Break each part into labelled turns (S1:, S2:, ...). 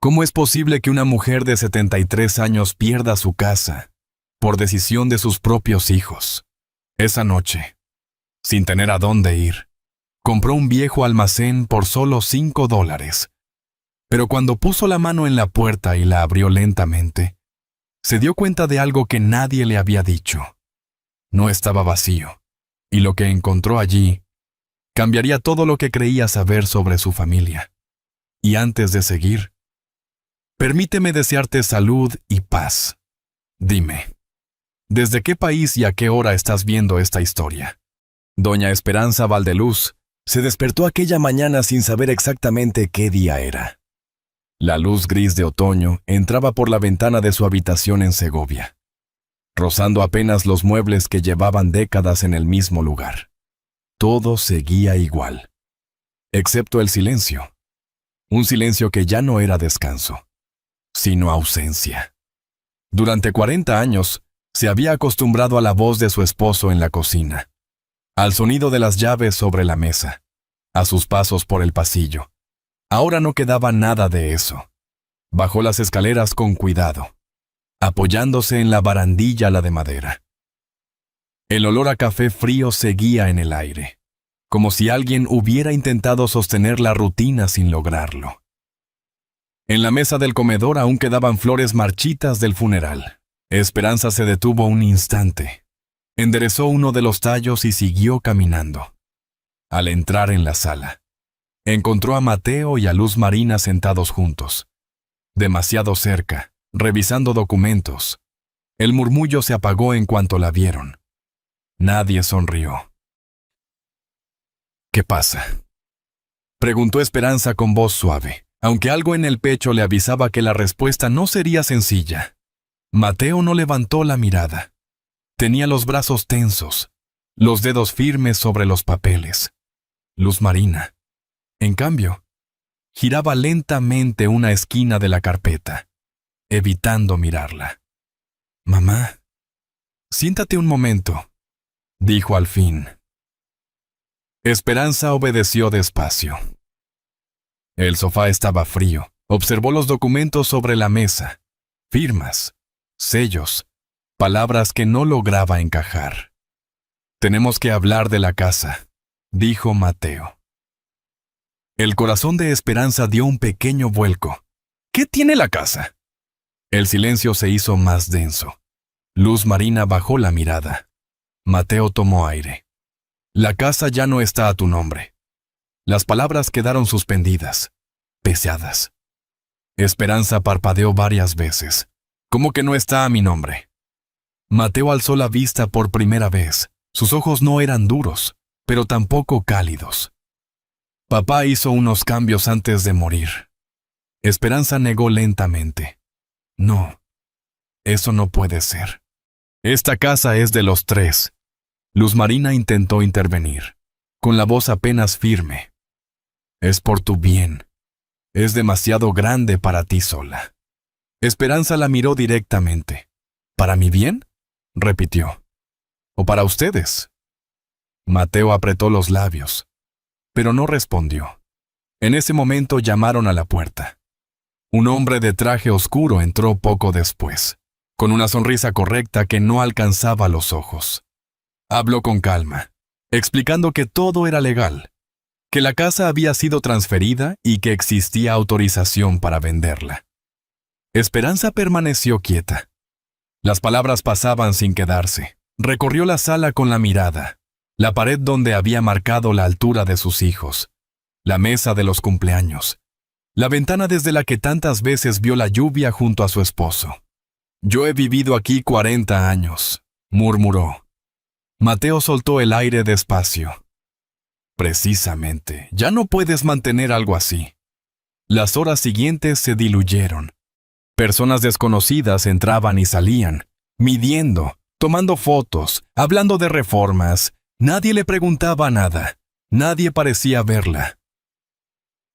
S1: ¿Cómo es posible que una mujer de 73 años pierda su casa por decisión de sus propios hijos? Esa noche, sin tener a dónde ir, compró un viejo almacén por solo $5. Pero cuando puso la mano en la puerta y la abrió lentamente, se dio cuenta de algo que nadie le había dicho. No estaba vacío, y lo que encontró allí cambiaría todo lo que creía saber sobre su familia. Y antes de seguir, permíteme desearte salud y paz. Dime, ¿desde qué país y a qué hora estás viendo esta historia? Doña Esperanza Valdeluz se despertó aquella mañana sin saber exactamente qué día era. La luz gris de otoño entraba por la ventana de su habitación en Segovia, rozando apenas los muebles que llevaban décadas en el mismo lugar. Todo seguía igual, excepto el silencio. Un silencio que ya no era descanso, sino ausencia. Durante 40 años, se había acostumbrado a la voz de su esposo en la cocina, al sonido de las llaves sobre la mesa, a sus pasos por el pasillo. Ahora no quedaba nada de eso. Bajó las escaleras con cuidado, apoyándose en la barandilla de madera. El olor a café frío seguía en el aire, como si alguien hubiera intentado sostener la rutina sin lograrlo. En la mesa del comedor aún quedaban flores marchitas del funeral. Esperanza se detuvo un instante, enderezó uno de los tallos y siguió caminando. Al entrar en la sala, encontró a Mateo y a Luz Marina sentados juntos, demasiado cerca, revisando documentos. El murmullo se apagó en cuanto la vieron. Nadie sonrió. ¿Qué pasa?, preguntó Esperanza con voz suave, aunque algo en el pecho le avisaba que la respuesta no sería sencilla. Mateo no levantó la mirada. Tenía los brazos tensos, los dedos firmes sobre los papeles. Luz Marina, en cambio, giraba lentamente una esquina de la carpeta, evitando mirarla. «Mamá, siéntate un momento», dijo al fin. Esperanza obedeció despacio. El sofá estaba frío. Observó los documentos sobre la mesa, firmas, sellos, palabras que no lograba encajar. «Tenemos que hablar de la casa», dijo Mateo. El corazón de Esperanza dio un pequeño vuelco. «¿Qué tiene la casa?». El silencio se hizo más denso. Luz Marina bajó la mirada. Mateo tomó aire. «La casa ya no está a tu nombre». Las palabras quedaron suspendidas, pesadas. Esperanza parpadeó varias veces. «¿Cómo que no está a mi nombre?». Mateo alzó la vista por primera vez. Sus ojos no eran duros, pero tampoco cálidos. «Papá hizo unos cambios antes de morir». Esperanza negó lentamente. «No, eso no puede ser. Esta casa es de los tres». Luz Marina intentó intervenir, con la voz apenas firme. «Es por tu bien. Es demasiado grande para ti sola». Esperanza la miró directamente. «¿Para mi bien?», repitió. «¿O para ustedes?». Mateo apretó los labios, pero no respondió. En ese momento llamaron a la puerta. Un hombre de traje oscuro entró poco después, con una sonrisa correcta que no alcanzaba los ojos. Habló con calma, explicando que todo era legal, que la casa había sido transferida y que existía autorización para venderla. Esperanza permaneció quieta. Las palabras pasaban sin quedarse. Recorrió la sala con la mirada, la pared donde había marcado la altura de sus hijos, la mesa de los cumpleaños, la ventana desde la que tantas veces vio la lluvia junto a su esposo. «Yo he vivido aquí 40 años», murmuró. Mateo soltó el aire despacio. «Precisamente, ya no puedes mantener algo así». Las horas siguientes se diluyeron. Personas desconocidas entraban y salían, midiendo, tomando fotos, hablando de reformas. Nadie le preguntaba nada. Nadie parecía verla.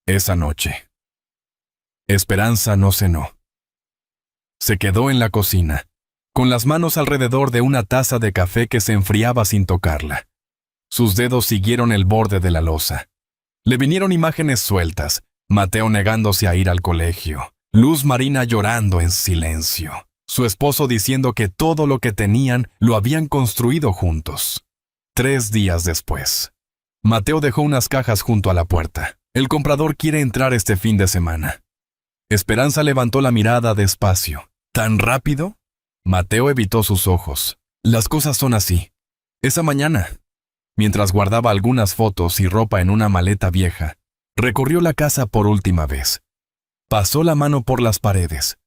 S1: Esa noche, Esperanza no cenó. Se quedó en la cocina, con las manos alrededor de una taza de café que se enfriaba sin tocarla. Sus dedos siguieron el borde de la loza. Le vinieron imágenes sueltas, Mateo negándose a ir al colegio, Luz Marina llorando en silencio. Su esposo diciendo que todo lo que tenían lo habían construido juntos. 3 días después. Mateo dejó unas cajas junto a la puerta. El comprador quiere entrar este fin de semana. Esperanza levantó la mirada despacio. ¿Tan rápido? Mateo evitó sus ojos. Las cosas son así. Esa mañana, mientras guardaba algunas fotos y ropa en una maleta vieja, recorrió la casa por última vez. Pasó la mano por las paredes,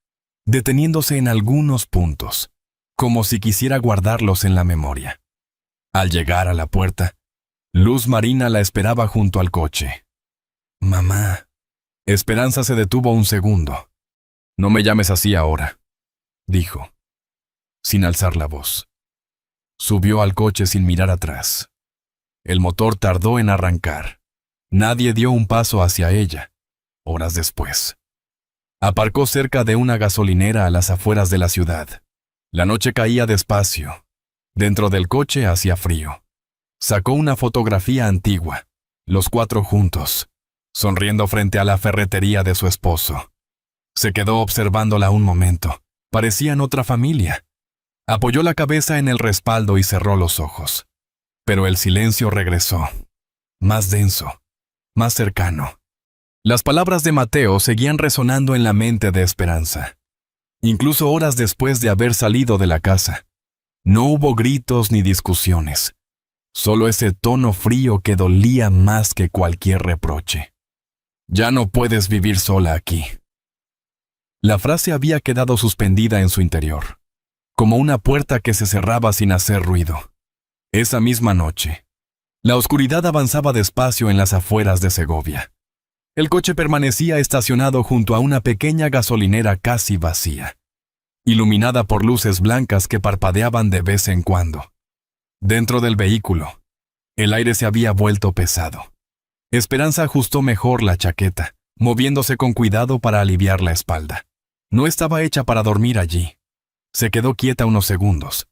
S1: deteniéndose en algunos puntos, como si quisiera guardarlos en la memoria. Al llegar a la puerta, Luz Marina la esperaba junto al coche. «Mamá». Esperanza se detuvo un segundo. «No me llames así ahora», dijo, sin alzar la voz. Subió al coche sin mirar atrás. El motor tardó en arrancar. Nadie dio un paso hacia ella. Horas después. Aparcó cerca de una gasolinera a las afueras de la ciudad. La noche caía despacio. Dentro del coche hacía frío. Sacó una fotografía antigua, los 4 juntos, sonriendo frente a la ferretería de su esposo. Se quedó observándola un momento. Parecían otra familia. Apoyó la cabeza en el respaldo y cerró los ojos. Pero el silencio regresó. Más denso, más cercano. Las palabras de Mateo seguían resonando en la mente de Esperanza. Incluso horas después de haber salido de la casa. No hubo gritos ni discusiones. Solo ese tono frío que dolía más que cualquier reproche. «Ya no puedes vivir sola aquí». La frase había quedado suspendida en su interior, como una puerta que se cerraba sin hacer ruido. Esa misma noche, la oscuridad avanzaba despacio en las afueras de Segovia. El coche permanecía estacionado junto a una pequeña gasolinera casi vacía, iluminada por luces blancas que parpadeaban de vez en cuando. Dentro del vehículo, el aire se había vuelto pesado. Esperanza ajustó mejor la chaqueta, moviéndose con cuidado para aliviar la espalda. No estaba hecha para dormir allí. Se quedó quieta unos segundos,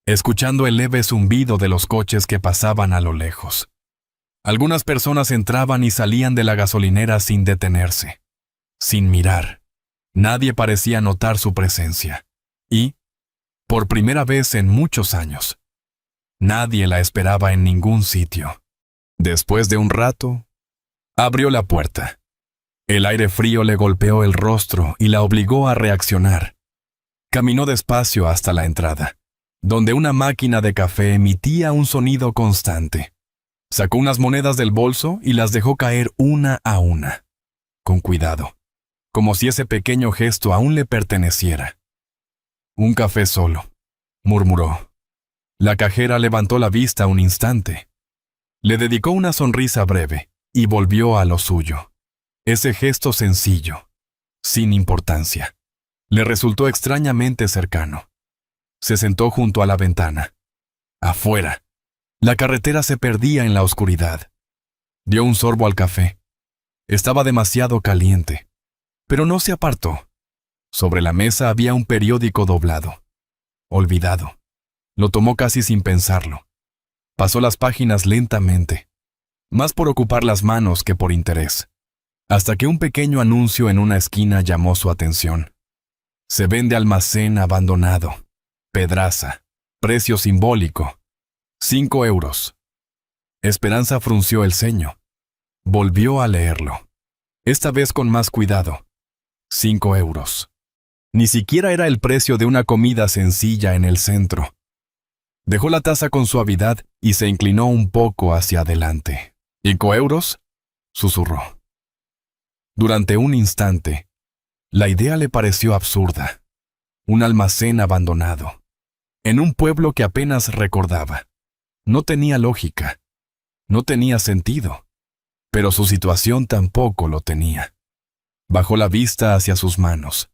S1: escuchando el leve zumbido de los coches que pasaban a lo lejos. Algunas personas entraban y salían de la gasolinera sin detenerse, sin mirar. Nadie parecía notar su presencia. Y, por primera vez en muchos años, nadie la esperaba en ningún sitio. Después de un rato, abrió la puerta. El aire frío le golpeó el rostro y la obligó a reaccionar. Caminó despacio hasta la entrada, donde una máquina de café emitía un sonido constante. Sacó unas monedas del bolso y las dejó caer una a una, con cuidado, como si ese pequeño gesto aún le perteneciera. «Un café solo», murmuró. La cajera levantó la vista un instante. Le dedicó una sonrisa breve y volvió a lo suyo. Ese gesto sencillo, sin importancia, le resultó extrañamente cercano. Se sentó junto a la ventana. Afuera, la carretera se perdía en la oscuridad. Dio un sorbo al café. Estaba demasiado caliente, pero no se apartó. Sobre la mesa había un periódico doblado, olvidado. Lo tomó casi sin pensarlo. Pasó las páginas lentamente, más por ocupar las manos que por interés, hasta que un pequeño anuncio en una esquina llamó su atención. «Se vende almacén abandonado. Pedraza. Precio simbólico. 5 euros». Esperanza frunció el ceño. Volvió a leerlo, esta vez con más cuidado. 5 euros. Ni siquiera era el precio de una comida sencilla en el centro. Dejó la taza con suavidad y se inclinó un poco hacia adelante. «¿5 euros?» susurró. Durante un instante, la idea le pareció absurda. Un almacén abandonado, en un pueblo que apenas recordaba. No tenía lógica, no tenía sentido, pero su situación tampoco lo tenía. Bajó la vista hacia sus manos.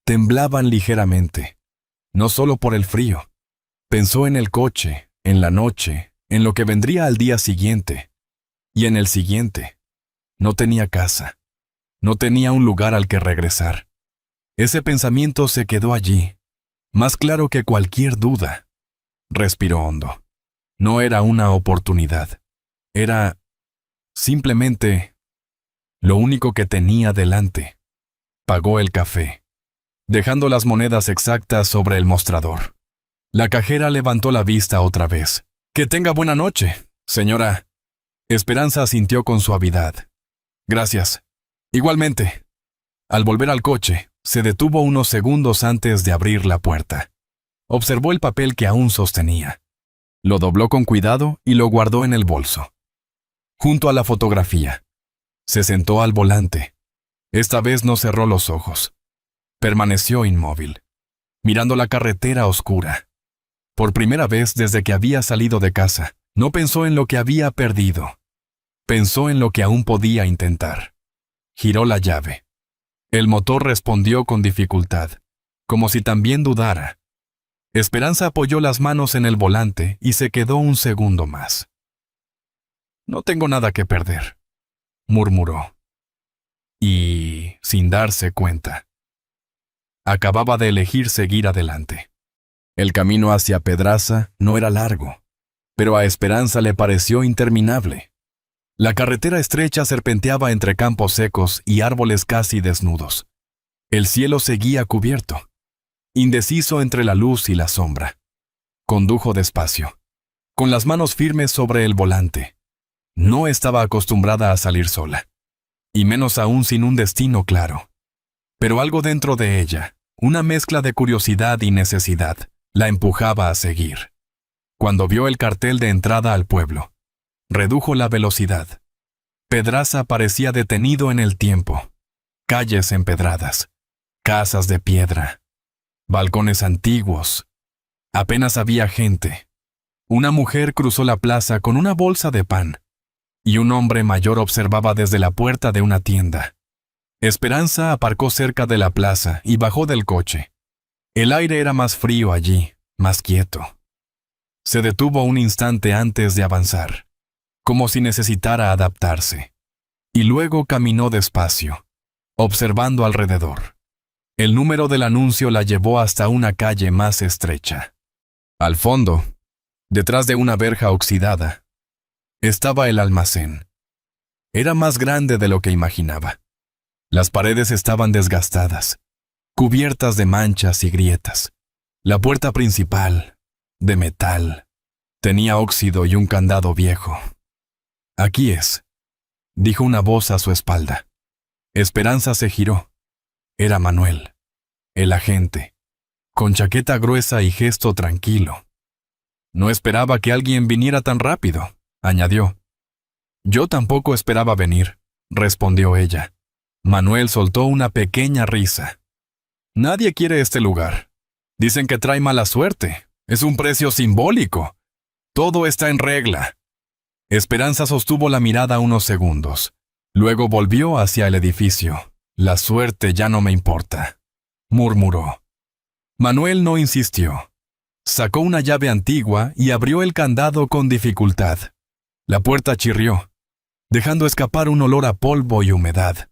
S1: Temblaban ligeramente, no solo por el frío. Pensó en el coche, en la noche, en lo que vendría al día siguiente. Y en el siguiente. No tenía casa. No tenía un lugar al que regresar. Ese pensamiento se quedó allí, más claro que cualquier duda. Respiró hondo. No era una oportunidad. Era simplemente lo único que tenía delante. Pagó el café, dejando las monedas exactas sobre el mostrador. La cajera levantó la vista otra vez. «Que tenga buena noche, señora». Esperanza asintió con suavidad. «Gracias. Igualmente». Al volver al coche, se detuvo unos segundos antes de abrir la puerta. Observó el papel que aún sostenía. Lo dobló con cuidado y lo guardó en el bolso. Junto a la fotografía, se sentó al volante. Esta vez no cerró los ojos. Permaneció inmóvil, mirando la carretera oscura. Por primera vez desde que había salido de casa, no pensó en lo que había perdido. Pensó en lo que aún podía intentar. Giró la llave. El motor respondió con dificultad, como si también dudara. Esperanza apoyó las manos en el volante y se quedó un segundo más. «No tengo nada que perder», murmuró. Y, sin darse cuenta, acababa de elegir seguir adelante. El camino hacia Pedraza no era largo, pero a Esperanza le pareció interminable. La carretera estrecha serpenteaba entre campos secos y árboles casi desnudos. El cielo seguía cubierto, indeciso entre la luz y la sombra. Condujo despacio, con las manos firmes sobre el volante. No estaba acostumbrada a salir sola, y menos aún sin un destino claro. Pero algo dentro de ella, una mezcla de curiosidad y necesidad, la empujaba a seguir. Cuando vio el cartel de entrada al pueblo, redujo la velocidad. Pedraza parecía detenido en el tiempo. Calles empedradas, casas de piedra, balcones antiguos. Apenas había gente. Una mujer cruzó la plaza con una bolsa de pan, y un hombre mayor observaba desde la puerta de una tienda. Esperanza aparcó cerca de la plaza y bajó del coche. El aire era más frío allí, más quieto. Se detuvo un instante antes de avanzar, como si necesitara adaptarse, y luego caminó despacio, observando alrededor. El número del anuncio la llevó hasta una calle más estrecha. Al fondo, detrás de una verja oxidada, estaba el almacén. Era más grande de lo que imaginaba. Las paredes estaban desgastadas, cubiertas de manchas y grietas. La puerta principal, de metal, tenía óxido y un candado viejo. «Aquí es», dijo una voz a su espalda. Esperanza se giró. Era Manuel, el agente, con chaqueta gruesa y gesto tranquilo. «No esperaba que alguien viniera tan rápido», añadió. «Yo tampoco esperaba venir», respondió ella. Manuel soltó una pequeña risa. «Nadie quiere este lugar. Dicen que trae mala suerte. Es un precio simbólico. Todo está en regla». Esperanza sostuvo la mirada unos segundos. Luego volvió hacia el edificio. «La suerte ya no me importa», murmuró. Manuel no insistió. Sacó una llave antigua y abrió el candado con dificultad. La puerta chirrió, dejando escapar un olor a polvo y humedad.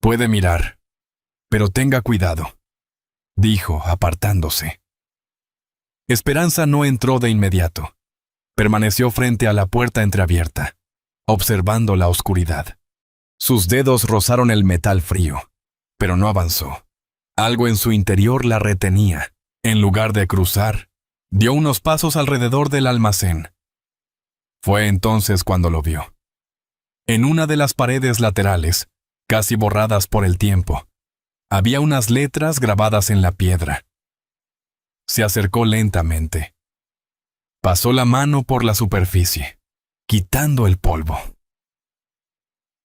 S1: «Puede mirar, pero tenga cuidado», dijo, apartándose. Esperanza no entró de inmediato. Permaneció frente a la puerta entreabierta, observando la oscuridad. Sus dedos rozaron el metal frío, pero no avanzó. Algo en su interior la retenía. En lugar de cruzar, dio unos pasos alrededor del almacén. Fue entonces cuando lo vio. En una de las paredes laterales, casi borradas por el tiempo, había unas letras grabadas en la piedra. Se acercó lentamente. Pasó la mano por la superficie, quitando el polvo.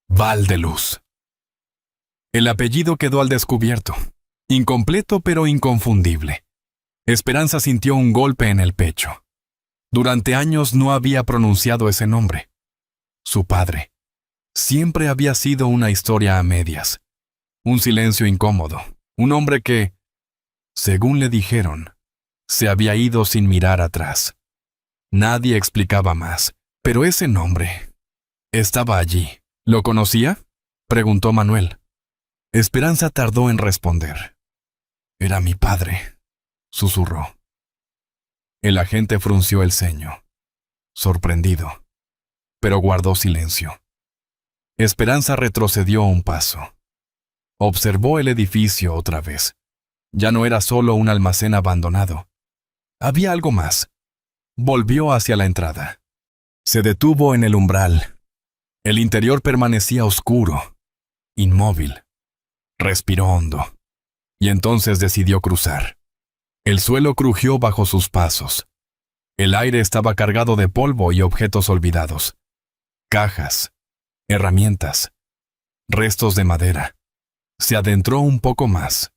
S1: Valdeluz. El apellido quedó al descubierto, incompleto pero inconfundible. Esperanza sintió un golpe en el pecho. Durante años no había pronunciado ese nombre. Su padre. Siempre había sido una historia a medias. Un silencio incómodo. Un hombre que, según le dijeron, se había ido sin mirar atrás. Nadie explicaba más, pero ese nombre estaba allí. ¿Lo conocía?, preguntó Manuel. Esperanza tardó en responder. «Era mi padre», susurró. El agente frunció el ceño, sorprendido, pero guardó silencio. Esperanza retrocedió un paso. Observó el edificio otra vez. Ya no era solo un almacén abandonado. Había algo más. Volvió hacia la entrada. Se detuvo en el umbral. El interior permanecía oscuro, inmóvil. Respiró hondo. Y entonces decidió cruzar. El suelo crujió bajo sus pasos. El aire estaba cargado de polvo y objetos olvidados. Cajas, herramientas, restos de madera. Se adentró un poco más.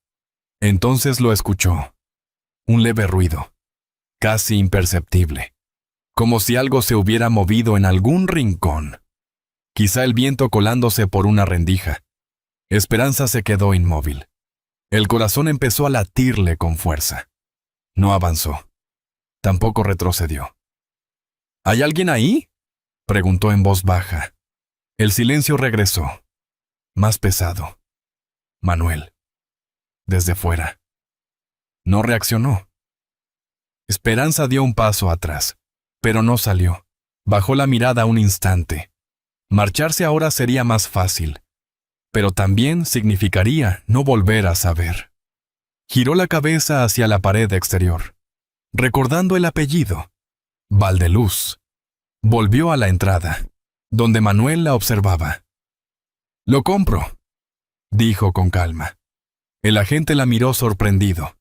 S1: Entonces lo escuchó. Un leve ruido, casi imperceptible, como si algo se hubiera movido en algún rincón. Quizá el viento colándose por una rendija. Esperanza se quedó inmóvil. El corazón empezó a latirle con fuerza. No avanzó. Tampoco retrocedió. ¿Hay alguien ahí?, preguntó en voz baja. El silencio regresó, más pesado. Manuel. Desde fuera. No reaccionó. Esperanza dio un paso atrás, pero no salió. Bajó la mirada un instante. Marcharse ahora sería más fácil, pero también significaría no volver a saber. Giró la cabeza hacia la pared exterior, recordando el apellido, Valdeluz. Volvió a la entrada, donde Manuel la observaba. «Lo compro», dijo con calma. El agente la miró sorprendido.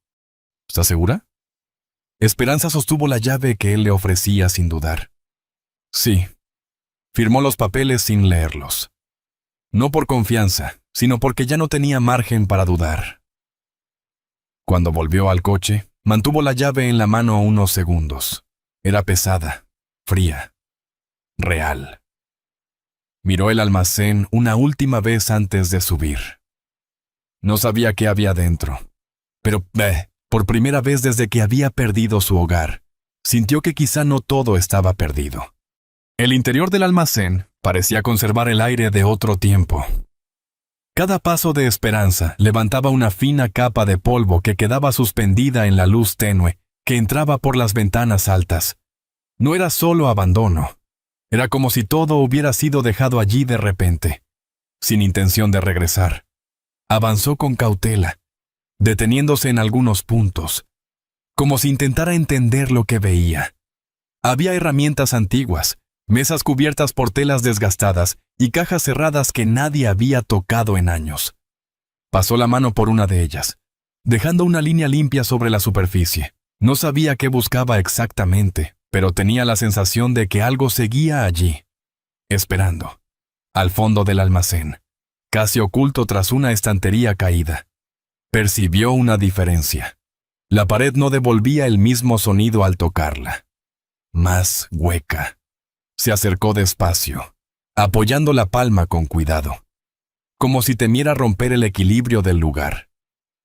S1: «¿Estás segura?». Esperanza sostuvo la llave que él le ofrecía sin dudar. Sí. Firmó los papeles sin leerlos. No por confianza, sino porque ya no tenía margen para dudar. Cuando volvió al coche, mantuvo la llave en la mano unos segundos. Era pesada, fría, real. Miró el almacén una última vez antes de subir. No sabía qué había dentro, pero por primera vez desde que había perdido su hogar, sintió que quizá no todo estaba perdido. El interior del almacén parecía conservar el aire de otro tiempo. Cada paso de Esperanza levantaba una fina capa de polvo que quedaba suspendida en la luz tenue que entraba por las ventanas altas. No era solo abandono. Era como si todo hubiera sido dejado allí de repente, sin intención de regresar. Avanzó con cautela, deteniéndose en algunos puntos, como si intentara entender lo que veía. Había herramientas antiguas, mesas cubiertas por telas desgastadas y cajas cerradas que nadie había tocado en años. Pasó la mano por una de ellas, dejando una línea limpia sobre la superficie. No sabía qué buscaba exactamente, pero tenía la sensación de que algo seguía allí, esperando, al fondo del almacén, casi oculto tras una estantería caída. Percibió una diferencia. La pared no devolvía el mismo sonido al tocarla. Más hueca. Se acercó despacio, apoyando la palma con cuidado, como si temiera romper el equilibrio del lugar.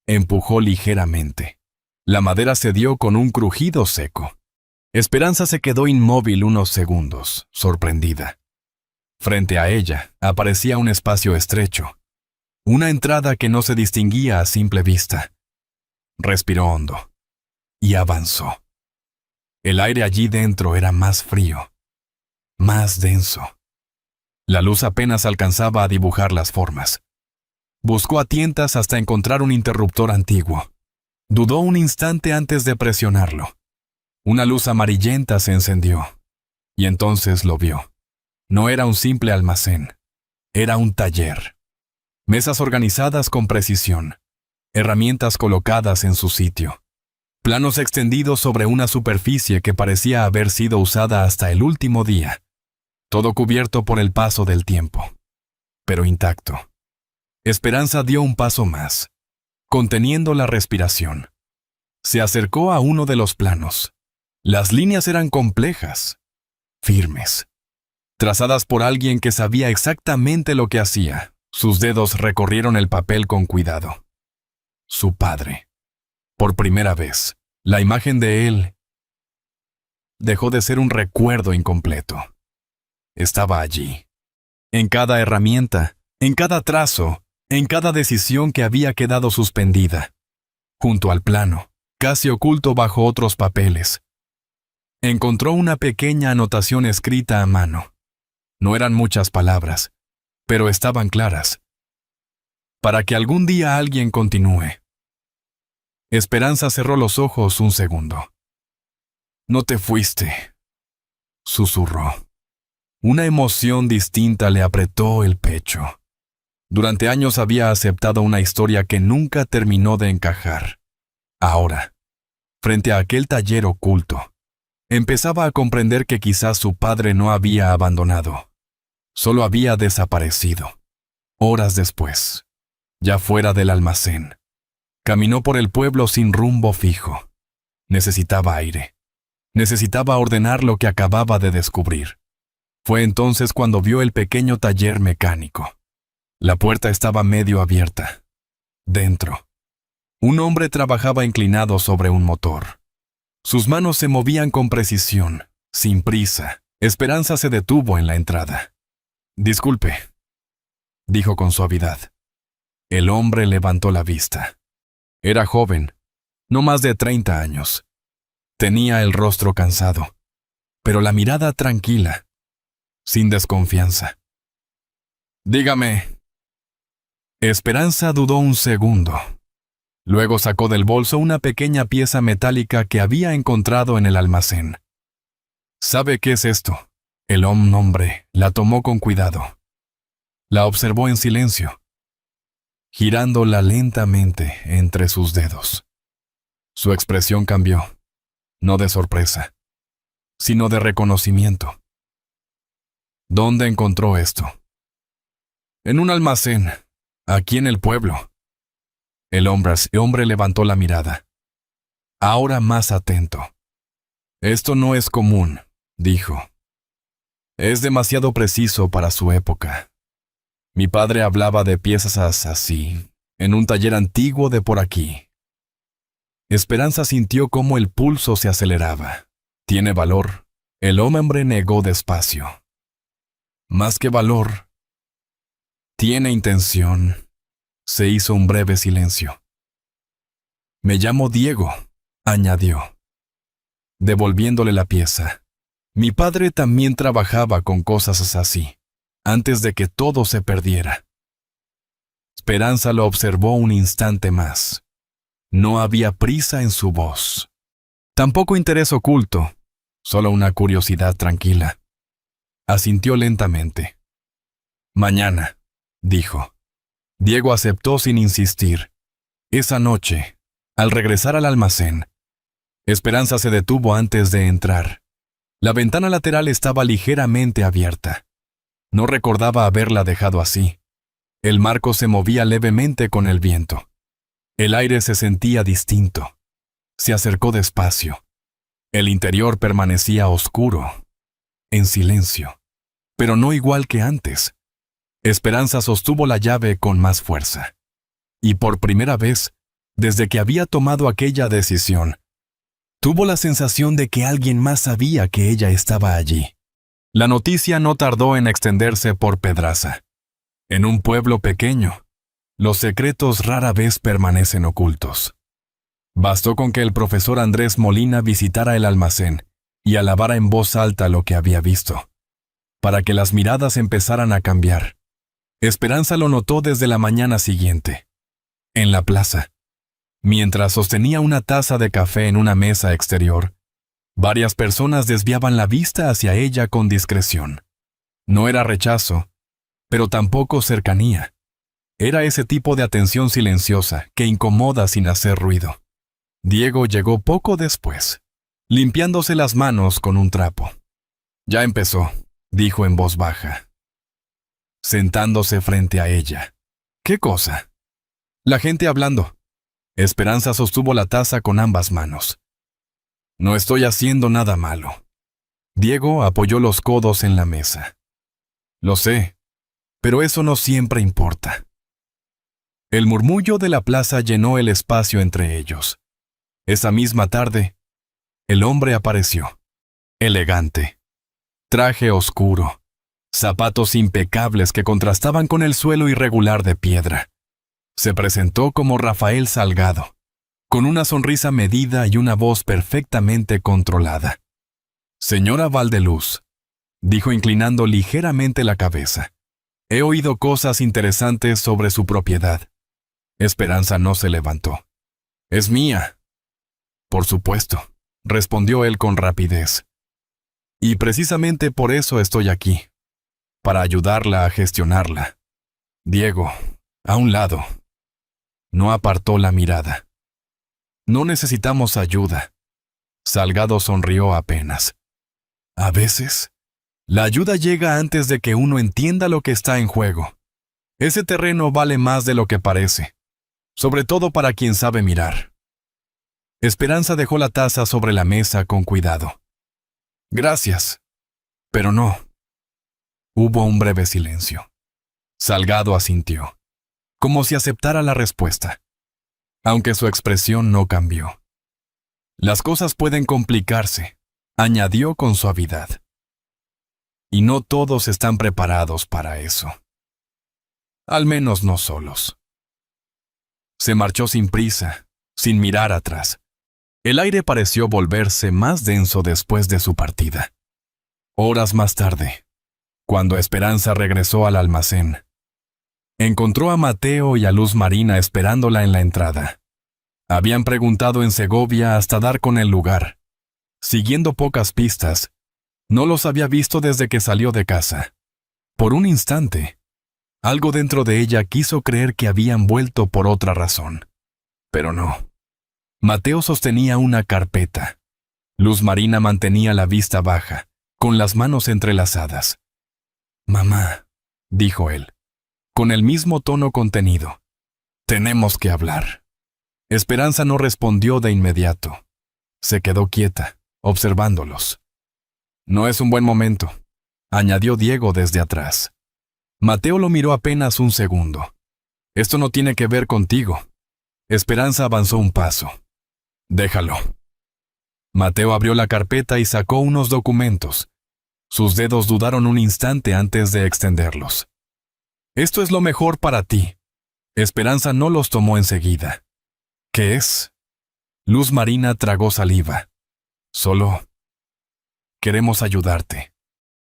S1: Empujó ligeramente. La madera cedió con un crujido seco. Esperanza se quedó inmóvil unos segundos, sorprendida. Frente a ella aparecía un espacio estrecho, una entrada que no se distinguía a simple vista. Respiró hondo y avanzó. El aire allí dentro era más frío, más denso. La luz apenas alcanzaba a dibujar las formas. Buscó a tientas hasta encontrar un interruptor antiguo. Dudó un instante antes de presionarlo. Una luz amarillenta se encendió, y entonces lo vio. No era un simple almacén, era un taller. Mesas organizadas con precisión, herramientas colocadas en su sitio, planos extendidos sobre una superficie que parecía haber sido usada hasta el último día. Todo cubierto por el paso del tiempo, pero intacto. Esperanza dio un paso más, conteniendo la respiración. Se acercó a uno de los planos. Las líneas eran complejas, firmes, trazadas por alguien que sabía exactamente lo que hacía. Sus dedos recorrieron el papel con cuidado. Su padre. Por primera vez, la imagen de él dejó de ser un recuerdo incompleto. Estaba allí, en cada herramienta, en cada trazo, en cada decisión que había quedado suspendida, junto al plano, casi oculto bajo otros papeles. Encontró una pequeña anotación escrita a mano. No eran muchas palabras, pero estaban claras. para que algún día alguien continúe. Esperanza cerró los ojos un segundo. No te fuiste, susurró. Una emoción distinta le apretó el pecho. Durante años había aceptado una historia que nunca terminó de encajar. Ahora, frente a aquel taller oculto, empezaba a comprender que quizás su padre no había abandonado. Solo había desaparecido. Horas después, ya fuera del almacén, caminó por el pueblo sin rumbo fijo. Necesitaba aire. Necesitaba ordenar lo que acababa de descubrir. Fue entonces cuando vio el pequeño taller mecánico. La puerta estaba medio abierta. Dentro, un hombre trabajaba inclinado sobre un motor. Sus manos se movían con precisión, sin prisa. Esperanza se detuvo en la entrada. «Disculpe», dijo con suavidad. El hombre levantó la vista. Era joven, no más de 30 años. Tenía el rostro cansado, pero la mirada tranquila, sin desconfianza. «Dígame». Esperanza dudó un segundo. Luego sacó del bolso una pequeña pieza metálica que había encontrado en el almacén. «¿Sabe qué es esto?». El hombre la tomó con cuidado. La observó en silencio, girándola lentamente entre sus dedos. Su expresión cambió, no de sorpresa, sino de reconocimiento. «¿Dónde encontró esto?». «En un almacén, aquí en el pueblo». El hombre levantó la mirada, ahora más atento. «Esto no es común», dijo. «Es demasiado preciso para su época. Mi padre hablaba de piezas así, en un taller antiguo de por aquí». Esperanza sintió cómo el pulso se aceleraba. «Tiene valor», el hombre negó despacio. «Más que valor, tiene intención». Se hizo un breve silencio. «Me llamo Diego», añadió, devolviéndole la pieza. «Mi padre también trabajaba con cosas así, antes de que todo se perdiera». Esperanza lo observó un instante más. No había prisa en su voz. Tampoco interés oculto, solo una curiosidad tranquila. Asintió lentamente. «Mañana», dijo. Diego aceptó sin insistir. Esa noche, al regresar al almacén, Esperanza se detuvo antes de entrar. La ventana lateral estaba ligeramente abierta. No recordaba haberla dejado así. El marco se movía levemente con el viento. El aire se sentía distinto. Se acercó despacio. El interior permanecía oscuro, en silencio, pero no igual que antes. Esperanza sostuvo la llave con más fuerza. Y por primera vez, desde que había tomado aquella decisión, tuvo la sensación de que alguien más sabía que ella estaba allí. La noticia no tardó en extenderse por Pedraza. En un pueblo pequeño, los secretos rara vez permanecen ocultos. Bastó con que el profesor Andrés Molina visitara el almacén y alabara en voz alta lo que había visto, para que las miradas empezaran a cambiar. Esperanza lo notó desde la mañana siguiente. En la plaza, mientras sostenía una taza de café en una mesa exterior, varias personas desviaban la vista hacia ella con discreción. No era rechazo, pero tampoco cercanía. Era ese tipo de atención silenciosa que incomoda sin hacer ruido. Diego llegó poco después, limpiándose las manos con un trapo. «Ya empezó», dijo en voz baja, sentándose frente a ella. «¿Qué cosa?». «La gente hablando». Esperanza sostuvo la taza con ambas manos. «No estoy haciendo nada malo». Diego apoyó los codos en la mesa. «Lo sé, pero eso no siempre importa». El murmullo de la plaza llenó el espacio entre ellos. Esa misma tarde, el hombre apareció, elegante, traje oscuro, zapatos impecables que contrastaban con el suelo irregular de piedra. Se presentó como Rafael Salgado, con una sonrisa medida y una voz perfectamente controlada. «Señora Valdeluz», dijo inclinando ligeramente la cabeza. He oído cosas interesantes sobre su propiedad. Esperanza no se levantó. Es mía. Por supuesto, respondió él con rapidez. Y precisamente por eso estoy aquí, para ayudarla a gestionarla. Diego, a un lado. No apartó la mirada. No necesitamos ayuda. Salgado sonrió apenas. A veces, la ayuda llega antes de que uno entienda lo que está en juego. Ese terreno vale más de lo que parece, sobre todo para quien sabe mirar. Esperanza dejó la taza sobre la mesa con cuidado. Gracias, pero no. Hubo un breve silencio. Salgado asintió, como si aceptara la respuesta, aunque su expresión no cambió. Las cosas pueden complicarse, añadió con suavidad. Y no todos están preparados para eso. Al menos no solos. Se marchó sin prisa, sin mirar atrás. El aire pareció volverse más denso después de su partida. Horas más tarde, cuando Esperanza regresó al almacén, encontró a Mateo y a Luz Marina esperándola en la entrada. Habían preguntado en Segovia hasta dar con el lugar. Siguiendo pocas pistas, no los había visto desde que salió de casa. Por un instante, algo dentro de ella quiso creer que habían vuelto por otra razón. Pero no. Mateo sostenía una carpeta. Luz Marina mantenía la vista baja, con las manos entrelazadas. «Mamá», dijo él, con el mismo tono contenido. «Tenemos que hablar». Esperanza no respondió de inmediato. Se quedó quieta, observándolos. «No es un buen momento», añadió Diego desde atrás. Mateo lo miró apenas un segundo. «Esto no tiene que ver contigo». Esperanza avanzó un paso. «Déjalo». Mateo abrió la carpeta y sacó unos documentos. Sus dedos dudaron un instante antes de extenderlos. «Esto es lo mejor para ti». Esperanza no los tomó enseguida. «¿Qué es?» Luz Marina tragó saliva. «Solo queremos ayudarte».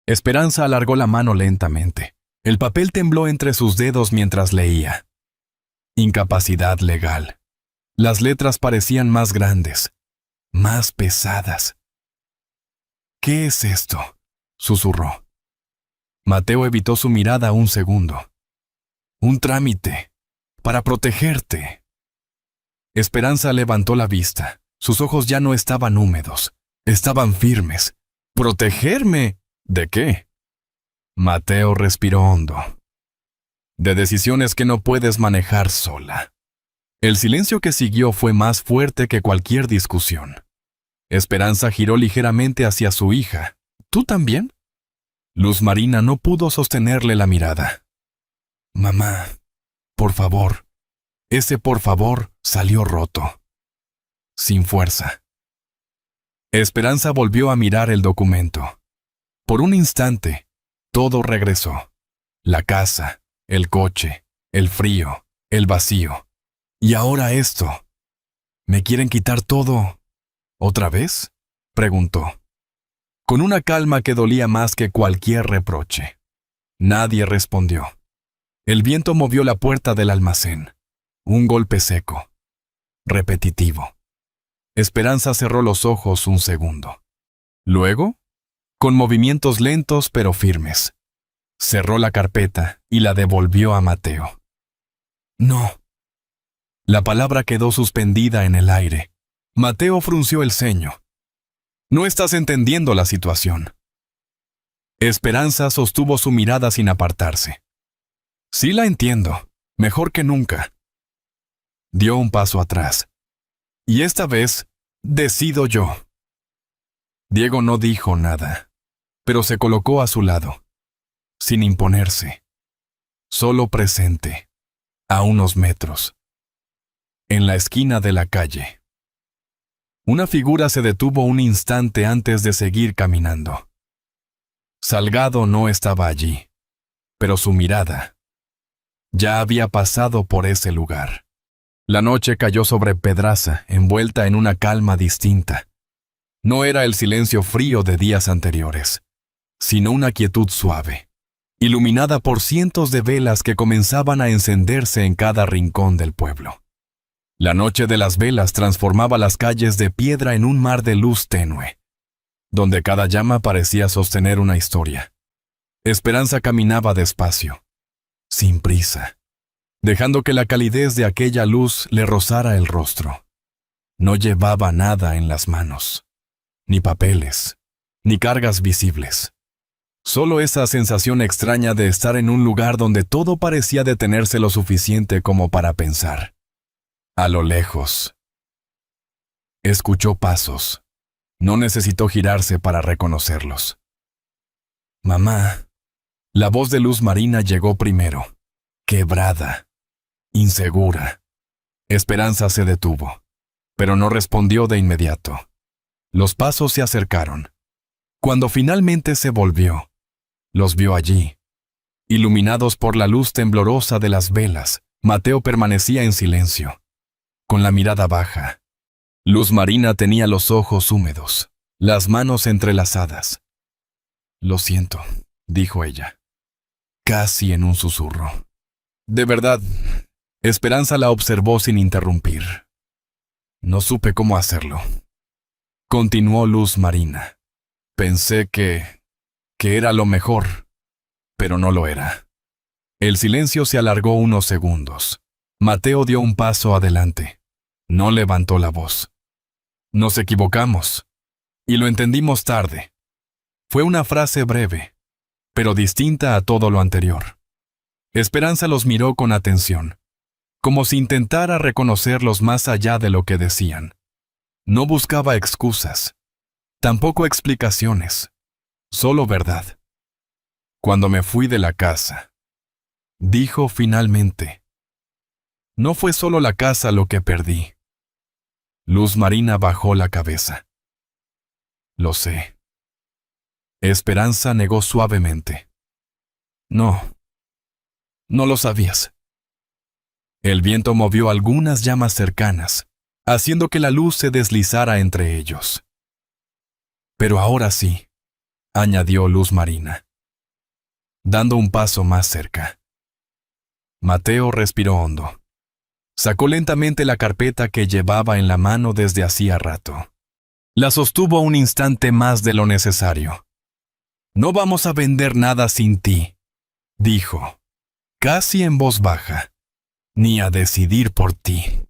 S1: Esperanza alargó la mano lentamente. El papel tembló entre sus dedos mientras leía. Incapacidad legal. Las letras parecían más grandes, más pesadas. «¿Qué es esto?», susurró. Mateo evitó su mirada un segundo. «Un trámite, para protegerte». Esperanza levantó la vista. Sus ojos ya no estaban húmedos, estaban firmes. «¿Protegerme? ¿De qué?» Mateo respiró hondo. «De decisiones que no puedes manejar sola». El silencio que siguió fue más fuerte que cualquier discusión. Esperanza giró ligeramente hacia su hija. «¿Tú también?» Luz Marina no pudo sostenerle la mirada. «Mamá, por favor». Ese por favor salió roto. Sin fuerza. Esperanza volvió a mirar el documento. Por un instante, todo regresó. La casa, el coche, el frío, el vacío. Y ahora esto. ¿Me quieren quitar todo? ¿Otra vez?, preguntó, con una calma que dolía más que cualquier reproche. Nadie respondió. El viento movió la puerta del almacén. Un golpe seco, repetitivo. Esperanza cerró los ojos un segundo. Luego, con movimientos lentos pero firmes, cerró la carpeta y la devolvió a Mateo. «No». La palabra quedó suspendida en el aire. Mateo frunció el ceño. «No estás entendiendo la situación». Esperanza sostuvo su mirada sin apartarse. «Sí la entiendo, mejor que nunca». Dio un paso atrás. «Y esta vez, decido yo». Diego no dijo nada, pero se colocó a su lado, sin imponerse, solo presente, a unos metros. En la esquina de la calle. Una figura se detuvo un instante antes de seguir caminando. Salgado no estaba allí, pero su mirada ya había pasado por ese lugar. La noche cayó sobre Pedraza, envuelta en una calma distinta. No era el silencio frío de días anteriores, sino una quietud suave, iluminada por cientos de velas que comenzaban a encenderse en cada rincón del pueblo. La noche de las velas transformaba las calles de piedra en un mar de luz tenue, donde cada llama parecía sostener una historia. Esperanza caminaba despacio, sin prisa, dejando que la calidez de aquella luz le rozara el rostro. No llevaba nada en las manos, ni papeles, ni cargas visibles. Solo esa sensación extraña de estar en un lugar donde todo parecía detenerse lo suficiente como para pensar. A lo lejos. Escuchó pasos. No necesitó girarse para reconocerlos. «Mamá». La voz de Luz Marina llegó primero, quebrada, insegura. Esperanza se detuvo, pero no respondió de inmediato. Los pasos se acercaron. Cuando finalmente se volvió, los vio allí. Iluminados por la luz temblorosa de las velas, Mateo permanecía en silencio, con la mirada baja. Luz Marina tenía los ojos húmedos, las manos entrelazadas. «Lo siento», dijo ella, casi en un susurro. «De verdad». Esperanza la observó sin interrumpir. «No supe cómo hacerlo», continuó Luz Marina. «Pensé que era lo mejor, pero no lo era». El silencio se alargó unos segundos. Mateo dio un paso adelante. No levantó la voz. «Nos equivocamos, y lo entendimos tarde». Fue una frase breve, pero distinta a todo lo anterior. Esperanza los miró con atención, como si intentara reconocerlos más allá de lo que decían. No buscaba excusas, tampoco explicaciones, solo verdad. «Cuando me fui de la casa», dijo finalmente, «no fue solo la casa lo que perdí». Luz Marina bajó la cabeza. «Lo sé». Esperanza negó suavemente. No lo sabías». El viento movió algunas llamas cercanas, haciendo que la luz se deslizara entre ellos. «Pero ahora sí», añadió Luz Marina, dando un paso más cerca. Mateo respiró hondo. Sacó lentamente la carpeta que llevaba en la mano desde hacía rato. La sostuvo un instante más de lo necesario. «No vamos a vender nada sin ti», dijo, casi en voz baja, «ni a decidir por ti,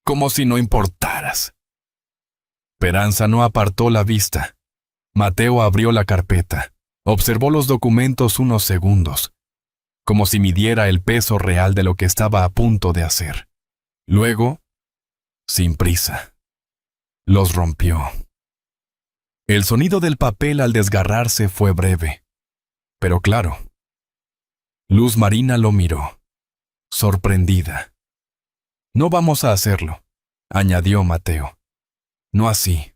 S1: como si no importaras». Esperanza no apartó la vista. Mateo abrió la carpeta, observó los documentos unos segundos, como si midiera el peso real de lo que estaba a punto de hacer. Luego, sin prisa, los rompió. El sonido del papel al desgarrarse fue breve, pero claro. Luz Marina lo miró, sorprendida. «No vamos a hacerlo», añadió Mateo. «No así».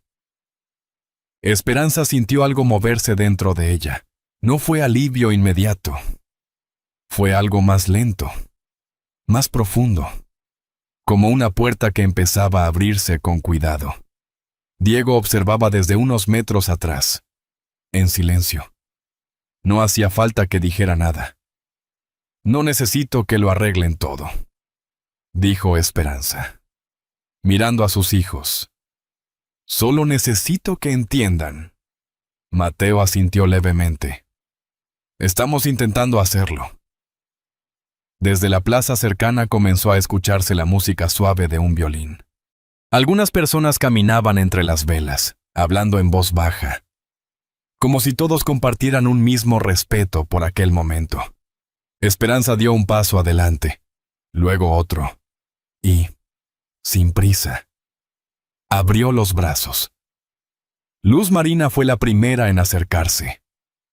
S1: Esperanza sintió algo moverse dentro de ella. No fue alivio inmediato. Fue algo más lento, más profundo, como una puerta que empezaba a abrirse con cuidado. Diego observaba desde unos metros atrás, en silencio. No hacía falta que dijera nada. «No necesito que lo arreglen todo», dijo Esperanza, mirando a sus hijos. «Solo necesito que entiendan». Mateo asintió levemente. «Estamos intentando hacerlo». Desde la plaza cercana comenzó a escucharse la música suave de un violín. Algunas personas caminaban entre las velas, hablando en voz baja, como si todos compartieran un mismo respeto por aquel momento. Esperanza dio un paso adelante, luego otro, y, sin prisa, abrió los brazos. Luz Marina fue la primera en acercarse.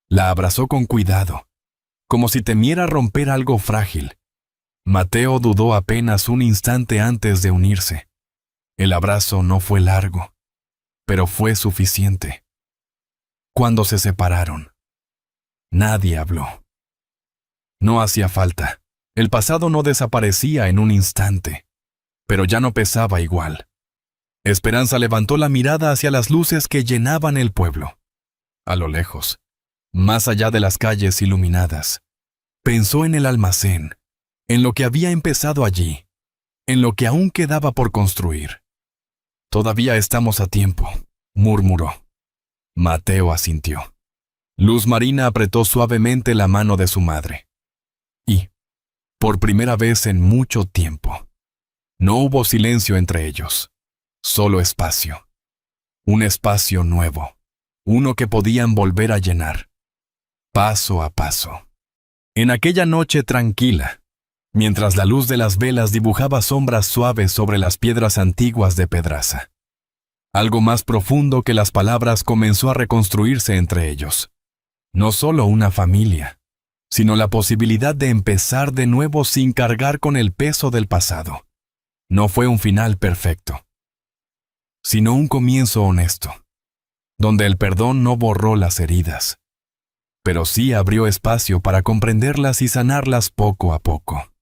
S1: La abrazó con cuidado, como si temiera romper algo frágil. Mateo dudó apenas un instante antes de unirse. El abrazo no fue largo, pero fue suficiente. Cuando se separaron, nadie habló. No hacía falta. El pasado no desaparecía en un instante, pero ya no pesaba igual. Esperanza levantó la mirada hacia las luces que llenaban el pueblo. A lo lejos, más allá de las calles iluminadas, Pensó en el almacén, en lo que había empezado allí, en lo que aún quedaba por construir. Todavía estamos a tiempo, murmuró. Mateo asintió. Luz Marina apretó suavemente la mano de su madre. Y, por primera vez en mucho tiempo, no hubo silencio entre ellos, solo espacio. Un espacio nuevo, uno que podían volver a llenar, paso a paso. En aquella noche tranquila, mientras la luz de las velas dibujaba sombras suaves sobre las piedras antiguas de Pedraza, algo más profundo que las palabras comenzó a reconstruirse entre ellos. No solo una familia, sino la posibilidad de empezar de nuevo sin cargar con el peso del pasado. No fue un final perfecto, sino un comienzo honesto, donde el perdón no borró las heridas, pero sí abrió espacio para comprenderlas y sanarlas poco a poco.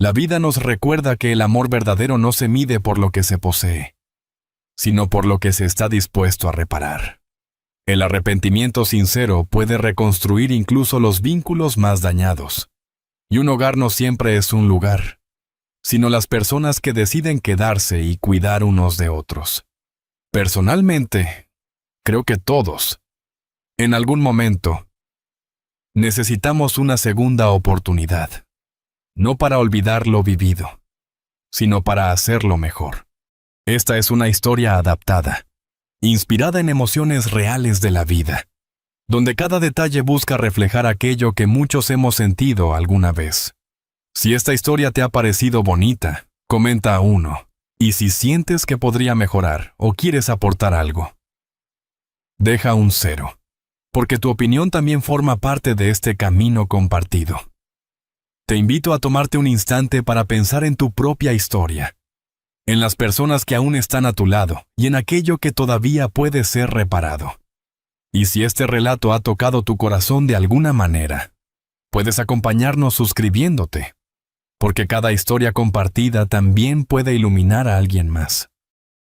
S1: La vida nos recuerda que el amor verdadero no se mide por lo que se posee, sino por lo que se está dispuesto a reparar. El arrepentimiento sincero puede reconstruir incluso los vínculos más dañados. Y un hogar no siempre es un lugar, sino las personas que deciden quedarse y cuidar unos de otros. Personalmente, creo que todos, en algún momento, necesitamos una segunda oportunidad, no para olvidar lo vivido, sino para hacerlo mejor. Esta es una historia adaptada, inspirada en emociones reales de la vida, donde cada detalle busca reflejar aquello que muchos hemos sentido alguna vez. Si esta historia te ha parecido bonita, comenta a 1. Y si sientes que podría mejorar o quieres aportar algo, deja un 0, porque tu opinión también forma parte de este camino compartido. Te invito a tomarte un instante para pensar en tu propia historia, en las personas que aún están a tu lado y en aquello que todavía puede ser reparado. Y si este relato ha tocado tu corazón de alguna manera, puedes acompañarnos suscribiéndote, porque cada historia compartida también puede iluminar a alguien más.